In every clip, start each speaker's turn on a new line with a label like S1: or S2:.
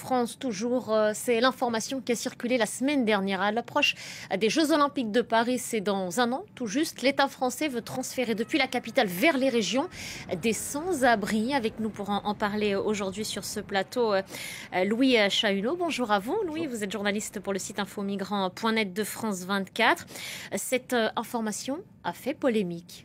S1: France, toujours, c'est l'information qui a circulé la semaine dernière. À l'approche des Jeux Olympiques de Paris, c'est dans un an tout juste. L'État français veut transférer depuis la capitale vers les régions des sans-abri. Avec nous pour en parler aujourd'hui sur ce plateau, Louis Chahuneau. Bonjour à vous. Louis, vous êtes journaliste pour le site infomigrants.net de France 24. Cette information a fait polémique.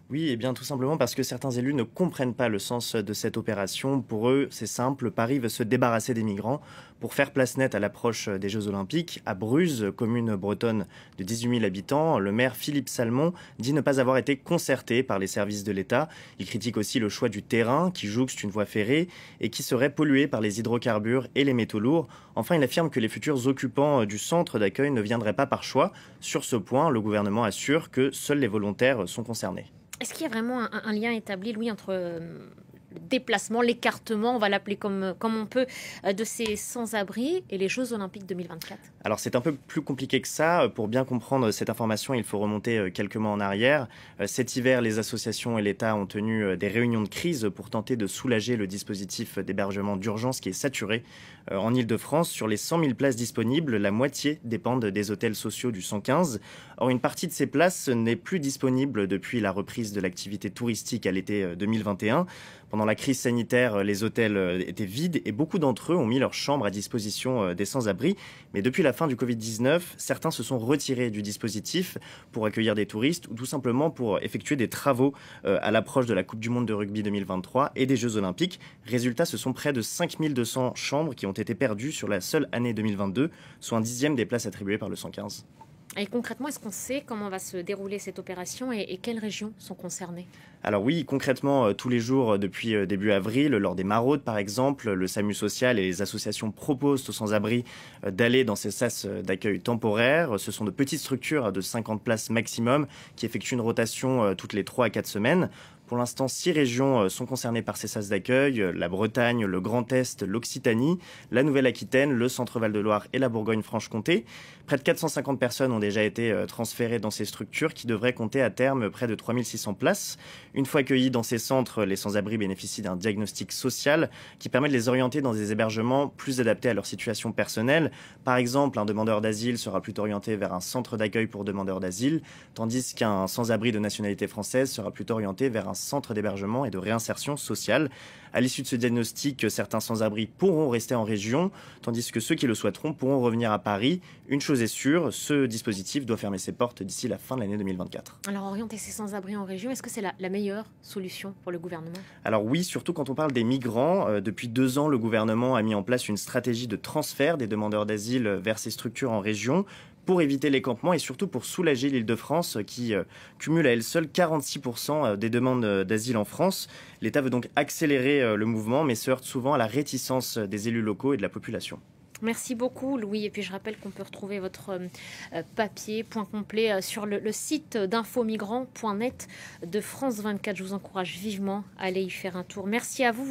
S2: Oui, et bien tout simplement parce que certains élus ne comprennent pas le sens de cette opération. Pour eux, c'est simple, Paris veut se débarrasser des migrants pour faire place nette à l'approche des Jeux Olympiques. À Bruz, commune bretonne de 18 000 habitants, le maire Philippe Salmon dit ne pas avoir été concerté par les services de l'État. Il critique aussi le choix du terrain qui jouxte une voie ferrée et qui serait pollué par les hydrocarbures et les métaux lourds. Enfin, il affirme que les futurs occupants du centre d'accueil ne viendraient pas par choix. Sur ce point, le gouvernement assure que seuls les volontaires sont concernés.
S1: Est-ce qu'il y a vraiment un lien établi, Louis, entre le déplacement, l'écartement, on va l'appeler comme on peut, de ces sans-abri et les Jeux Olympiques 2024 ?
S2: Alors c'est un peu plus compliqué que ça. Pour bien comprendre cette information, il faut remonter quelques mois en arrière. Cet hiver, les associations et l'État ont tenu des réunions de crise pour tenter de soulager le dispositif d'hébergement d'urgence qui est saturé. En Île-de-France, sur les 100 000 places disponibles, la moitié dépendent des hôtels sociaux du 115. Or, une partie de ces places n'est plus disponible depuis la reprise de l'activité touristique à l'été 2021. Pendant la crise sanitaire, les hôtels étaient vides et beaucoup d'entre eux ont mis leurs chambres à disposition des sans-abri. Mais depuis la fin du Covid-19, certains se sont retirés du dispositif pour accueillir des touristes ou tout simplement pour effectuer des travaux à l'approche de la Coupe du Monde de rugby 2023 et des Jeux Olympiques. Résultat, ce sont près de 5 200 chambres qui ont été perdues sur la seule année 2022, soit un dixième des places attribuées par le 115.
S1: Et concrètement, est-ce qu'on sait comment va se dérouler cette opération et quelles régions sont concernées ?
S2: Alors oui, concrètement, tous les jours depuis début avril, lors des maraudes par exemple, le SAMU social et les associations proposent aux sans-abri d'aller dans ces sas d'accueil temporaires. Ce sont de petites structures de 50 places maximum qui effectuent une rotation toutes les 3 à 4 semaines. Pour l'instant, 6 régions sont concernées par ces sas d'accueil, la Bretagne, le Grand Est, l'Occitanie, la Nouvelle-Aquitaine, le Centre-Val de Loire et la Bourgogne-Franche-Comté. Près de 450 personnes ont déjà été transférées dans ces structures qui devraient compter à terme près de 3600 places. Une fois accueillis dans ces centres, les sans-abri bénéficient d'un diagnostic social qui permet de les orienter dans des hébergements plus adaptés à leur situation personnelle. Par exemple, un demandeur d'asile sera plutôt orienté vers un centre d'accueil pour demandeurs d'asile, tandis qu'un sans-abri de nationalité française sera plutôt orienté vers un centre d'hébergement et de réinsertion sociale. À l'issue de ce diagnostic, certains sans-abri pourront rester en région, tandis que ceux qui le souhaiteront pourront revenir à Paris. Une chose est sûre, ce dispositif doit fermer ses portes d'ici la fin de l'année 2024.
S1: Alors orienter ces sans-abri en région, est-ce que c'est la meilleure solution pour le gouvernement ?
S2: Alors oui, surtout quand on parle des migrants. Depuis 2 ans, le gouvernement a mis en place une stratégie de transfert des demandeurs d'asile vers ces structures en région, pour éviter les campements et surtout pour soulager l'Île-de-France qui cumule à elle seule 46% des demandes d'asile en France. L'État veut donc accélérer le mouvement, mais se heurte souvent à la réticence des élus locaux et de la population.
S1: Merci beaucoup, Louis. Et puis je rappelle qu'on peut retrouver votre papier, point complet, sur le site d'infomigrants.net de France 24. Je vous encourage vivement à aller y faire un tour. Merci à vous.